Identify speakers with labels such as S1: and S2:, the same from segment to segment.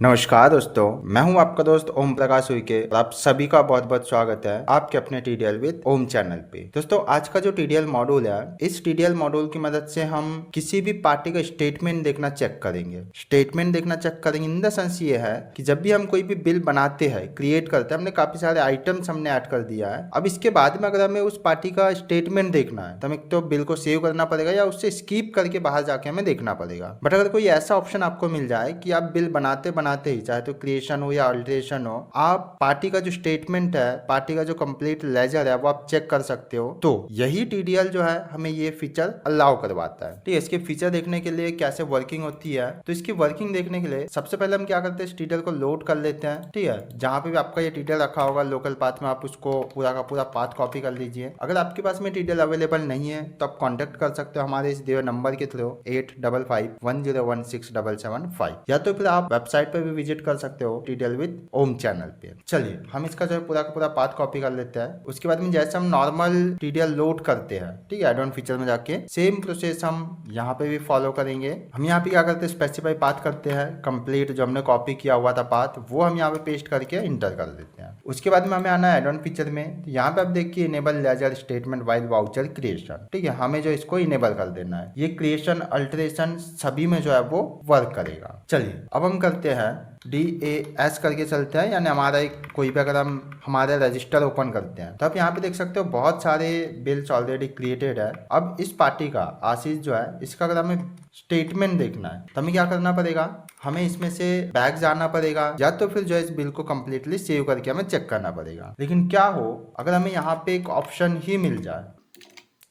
S1: नमस्कार दोस्तों, मैं हूं आपका दोस्त ओम प्रकाश उइके और आप सभी का बहुत बहुत स्वागत है आपके अपने टीडीएल विद ओम चैनल पे। दोस्तों, आज का जो टीडीएल मॉड्यूल है, इस टीडीएल मॉड्यूल की मदद से हम किसी भी पार्टी का स्टेटमेंट देखना चेक करेंगे। स्टेटमेंट देखना चेक करेंगे इन द सेंस ये है कि जब भी हम कोई भी बिल बनाते हैं, क्रिएट करते हैं, हमने काफी सारे आइटम्स हमने ऐड कर दिया है। अब इसके बाद में अगर हमें उस पार्टी का स्टेटमेंट देखना है तो हमें तो बिल को सेव करना पड़ेगा या उससे स्किप करके बाहर जाके हमें देखना पड़ेगा। बट अगर कोई ऐसा ऑप्शन आपको मिल जाए कि आप बिल बनाते बनाते ही, चाहे तो क्रिएशन हो या अल्टरेशन हो, आप पार्टी का जो स्टेटमेंट है, पार्टी का जो कंप्लीट लेजर है, वो आप चेक कर सकते हो। तो यही टीडीएल जो है हमें ये फीचर अलाउ करवाता है। ठीक है, इसके फीचर देखने के लिए कैसे वर्किंग होती है, तो इसकी वर्किंग देखने के लिए सबसे पहले हम क्या करते हैं, इस टीडीएल को लोड कर लेते हैं। ठीक है, जहां पे भी आपका ये टीडीएल रखा होगा लोकल पाथ में, आप उसको पूरा का पूरा पाथ कॉपी कर लीजिए। अगर आपके पास में टीडीएल अवेलेबल नहीं है तो आप कॉन्टेक्ट कर सकते हो हमारे इस दिए नंबर के थ्रू 8551016775, या तो फिर आप वेबसाइट पे भी विजिट कर सकते हो टीडीएल विद ओम चैनल पे। चलिए हम इसका जो है पूरा का पूरा पाथ कॉपी कर लेते हैं। उसके बाद में जैसे हम नॉर्मल टीडीएल लोड करते हैं, ठीक है, एड ऑन फीचर में जाके सेम प्रोसेस हम यहाँ पे भी फॉलो करेंगे। हम यहाँ पे क्या करते हैं, स्पेसिफाई पाथ करते हैं, कंप्लीट जो हमने कॉपी किया हुआ था पाथ वो हम यहाँ पे पेस्ट करके इंटर कर देते हैं। उसके बाद में हमें आना है एड ऑन फीचर में। तो यहाँ पे आप देखिए enable ledger statement while voucher creation. ठीक है, हमें जो इसको इनेबल कर देना है। ये क्रिएशन अल्टरेशन सभी में जो है वो वर्क करेगा। चलिए अब हम करते हैं DAS करके चलते हैं, यानी हमारा एक कोई भी अगर हम हमारा रजिस्टर ओपन करते हैं तो आप यहाँ पे देख सकते हो बहुत सारे बिल्स ऑलरेडी क्रिएटेड है। अब इस पार्टी का आशीष जो है, इसका अगर हमें स्टेटमेंट देखना है तो हमें क्या करना पड़ेगा, हमें इसमें से बैक जाना पड़ेगा, या तो फिर जो है इस बिल को कम्प्लीटली सेव करके हमें चेक करना पड़ेगा। लेकिन क्या हो अगर हमें यहाँ पे एक ऑप्शन ही मिल जाए,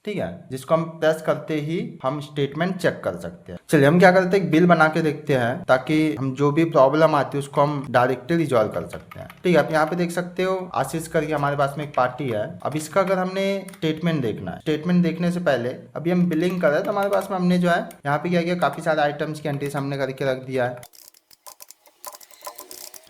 S1: ठीक है, जिसको हम प्रेस करते ही हम स्टेटमेंट चेक कर सकते हैं। चलिए हम क्या करते हैं, एक बिल बना के देखते हैं ताकि हम जो भी प्रॉब्लम आती है उसको हम डायरेक्टली रिजॉल्व कर सकते हैं। ठीक है, आप यहाँ पे देख सकते हो आशीष करके हमारे पास में एक पार्टी है। अब इसका अगर हमने स्टेटमेंट देखना है, स्टेटमेंट देखने से पहले अभी हम बिलिंग कर रहे हैं तो हमारे पास में हमने जो है यहाँ पे क्या किया, काफी सारे आइटम्स की एंट्रीज हमने करके रख दिया है।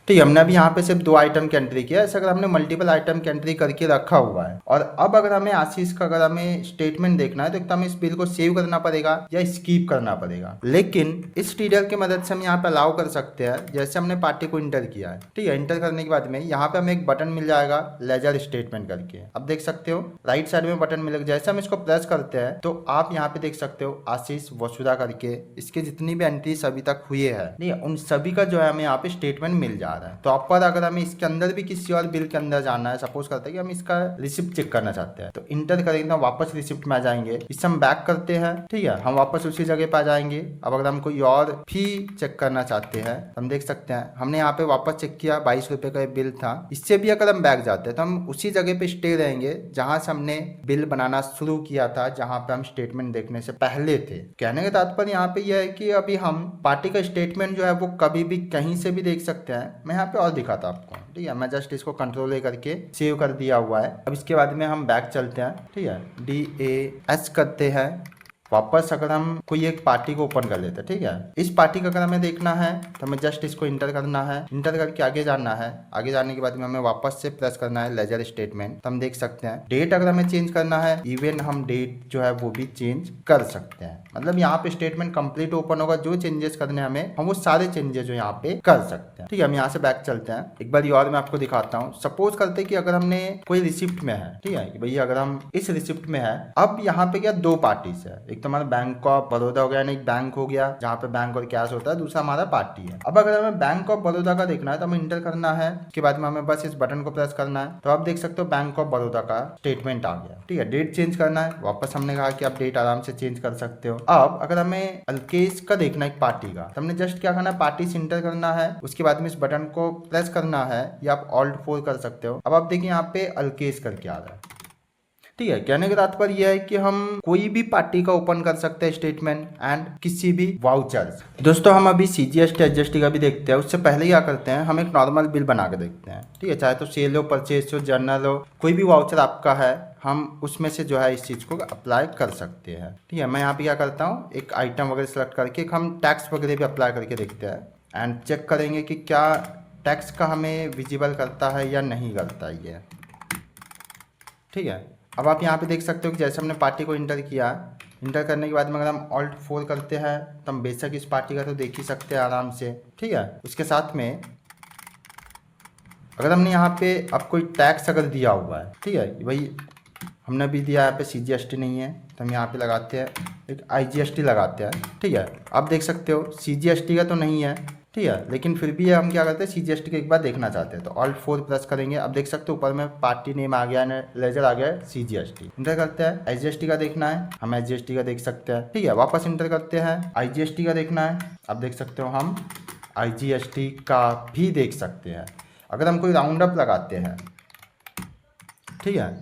S1: ठीक है, हमने अभी यहाँ पे सिर्फ 2 आइटम की एंट्री किया है। ऐसा अगर हमने मल्टीपल आइटम की एंट्री करके रखा हुआ है और अब अगर हमें आशीष का अगर हमें स्टेटमेंट देखना है तो हमें इस बिल को सेव करना पड़ेगा या स्किप करना पड़ेगा। लेकिन इस टीडीएल की मदद से हम यहाँ पे अलाउ कर सकते हैं, जैसे हमने पार्टी को इंटर किया है। ठीक है, इंटर करने के बाद में यहाँ पे हमें एक बटन मिल जाएगा लेजर स्टेटमेंट करके। अब देख सकते हो राइट साइड में बटन मिलेगा, जैसे हम इसको प्रेस करते हैं तो आप यहाँ पे देख सकते हो आशीष वसुधा करके इसके जितनी भी एंट्रीज अभी तक हुई है, नहीं उन सभी का जो है हमें यहाँ पे स्टेटमेंट मिल जा रहा है। तो प्रॉपर अगर हमें इसके अंदर भी किसी और बिल के अंदर जाना है, सपोज करते हैं कि हम इसका रिसिप्ट चेक करना चाहते हैं, तो इंटर करेंगे तो वापस रिसिप्ट में आ जाएंगे। इससे हम बैक करते हैं, ठीक है, हम वापस उसी जगह पे आ जाएंगे। अब अगर हम कोई और फी चेक करना चाहते हैं, हम देख सकते हैं हमने यहाँ पे वापस चेक किया 22 रुपए का बिल था। इससे भी अगर हम बैक जाते हैं तो हम उसी जगह पे स्टे रहेंगे जहां से हमने बिल बनाना शुरू किया था, जहां पे हम स्टेटमेंट देखने से पहले थे। कहने का तात्पर्य यहाँ पे यह है कि अभी हम पार्टी का स्टेटमेंट जो है वो कभी भी कहीं से भी देख सकते हैं। मैं यहाँ पे और दिखाता आपको। ठीक है, मैं जस्ट इसको कंट्रोल ए करके सेव कर दिया हुआ है। अब इसके बाद में हम बैक चलते हैं। ठीक है, DAS करते हैं। वापस अगर हम कोई एक पार्टी को ओपन कर लेते हैं, ठीक है, इस पार्टी का अगर हमें देखना है तो हमें जस्ट इसको इंटर करना है। इंटर करके आगे जाना है। आगे जाने के बाद में हमें वापस से प्रेस करना है लेजर स्टेटमेंट। तो हम देख सकते हैं डेट अगर हमें चेंज करना है, इवन हम डेट जो है वो भी चेंज कर सकते हैं। मतलब यहाँ पे स्टेटमेंट कंप्लीट ओपन होगा, जो चेंजेस करने हमें हम वो सारे चेंजेस जो यहाँ पे कर सकते हैं। ठीक है, हम यहाँ से बैक चलते हैं। एक बार और मैं आपको दिखाता हूँ। सपोज करते कि अगर हमने कोई रिसिप्ट में है, ठीक है, कि भैया अगर हम इस रिसिप्ट में है, अब यहाँ पे क्या 2 पार्टीज है। एक तो हमारा बैंक ऑफ बड़ौदा हो गया, एक बैंक हो गया जहाँ पे बैंक और कैश होता है, दूसरा हमारा पार्टी है। अब अगर हमें बैंक ऑफ बड़ौदा का देखना है तो हमें इंटर करना है। उसके बाद में हमें बस इस बटन को प्रेस करना है। तो आप देख सकते हो बैंक ऑफ बड़ौदा का स्टेटमेंट आ गया। ठीक है, डेट चेंज करना है, वापस हमने कहा कि आप डेट आराम से चेंज कर सकते हो। अब अगर हमें अल्केश का देखना है एक पार्टी का, तो हमने जस्ट क्या करना है, पार्टी से इंटर करना है। उसके बाद में इस बटन को प्रेस करना है, या आप Alt 4 कर सकते हो। अब आप देखिए यहाँ पे अल्केश करके आ रहा है। ठीक है, कहने का तात्पर्य यह है कि हम कोई भी पार्टी का ओपन कर सकते हैं स्टेटमेंट एंड किसी भी वाउचर्स। दोस्तों हम अभी CGST HGST का भी देखते हैं। उससे पहले क्या करते हैं, हम एक नॉर्मल बिल बना के देखते हैं। ठीक है, चाहे तो सेल हो, परचेज हो, जर्नल हो, कोई भी वाउचर आपका है, हम उसमें से जो है इस चीज़ को अप्लाई कर सकते हैं। ठीक है, मैं यहाँ पे क्या करता हूँ, एक आइटम वगैरह सेलेक्ट करके हम टैक्स वगैरह भी अप्लाई करके देखते हैं एंड चेक करेंगे कि क्या टैक्स का हमें विजिबल करता है या नहीं करता है ये। ठीक है, अब आप यहाँ पे देख सकते हो कि जैसे हमने पार्टी को इंटर किया इंटर करने के बाद में अगर हम Alt 4 करते हैं तो हम बेशक इस पार्टी का तो देख ही सकते हैं आराम से, ठीक है। उसके साथ में अगर हमने यहाँ पे अब कोई टैक्स अगर दिया हुआ है, ठीक है, भाई हमने भी दिया यहाँ पे CGST नहीं है तो हम यहाँ पे लगाते हैं एक IGST लगाते हैं, ठीक है। आप देख सकते हो CGST का तो नहीं है, ठीक है, लेकिन फिर भी हम क्या करते हैं CGST को एक बार देखना चाहते हैं तो Alt 4 प्रेस करेंगे। अब देख सकते हो ऊपर में पार्टी नेम आ गया है, लेजर आ गया है CGST। इंटर करते हैं, IGST का देखना है, हम IGST का देख सकते हैं, ठीक है। वापस इंटर करते हैं, IGST का देखना है, अब देख सकते हो हम IGST का भी देख सकते हैं। अगर हम कोई राउंड अप लगाते हैं, ठीक है,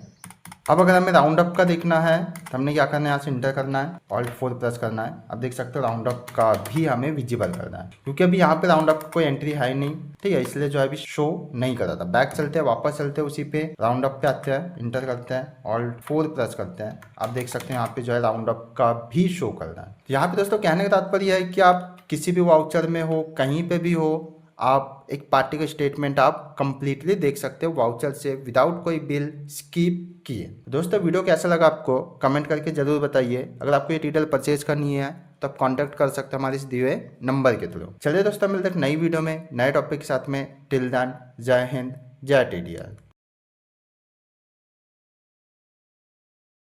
S1: अब अगर हमें राउंड अप का देखना है तो हमने क्या करना है, यहाँ से इंटर करना है, Alt 4 प्रेस करना है। अब देख सकते हो राउंड अप का भी हमें विजिबल करना है, क्योंकि अभी यहाँ पे राउंड अप कोई एंट्री है नहीं, ठीक है, इसलिए जो है अभी शो नहीं कर रहा था। बैक चलते हैं, वापस चलते हैं, उसी पे राउंड अप पे आते हैं, इंटर करते हैं, Alt 4 प्रेस करते हैं। आप देख सकते हैं यहाँ पे जो है राउंड अप का भी शो कर रहा है। यहाँ पे दोस्तों कहने का तात्पर्य है कि आप किसी भी वाउचर में हो, कहीं पे भी हो, आप एक पार्टी का स्टेटमेंट आप कंप्लीटली देख सकते हो वाउचर से विदाउट कोई बिल स्किप किए। दोस्तों वीडियो कैसा लगा आपको कमेंट करके जरूर बताइए। अगर आपको ये डिटेल परचेज करनी है तो आप कांटेक्ट कर सकते हैं हमारे इस दिए हुए नंबर के थ्रू। चलिए दोस्तों मिलते हैं नई वीडियो में नए टॉपिक के साथ में। टिल देन जय हिंद, जय TDR।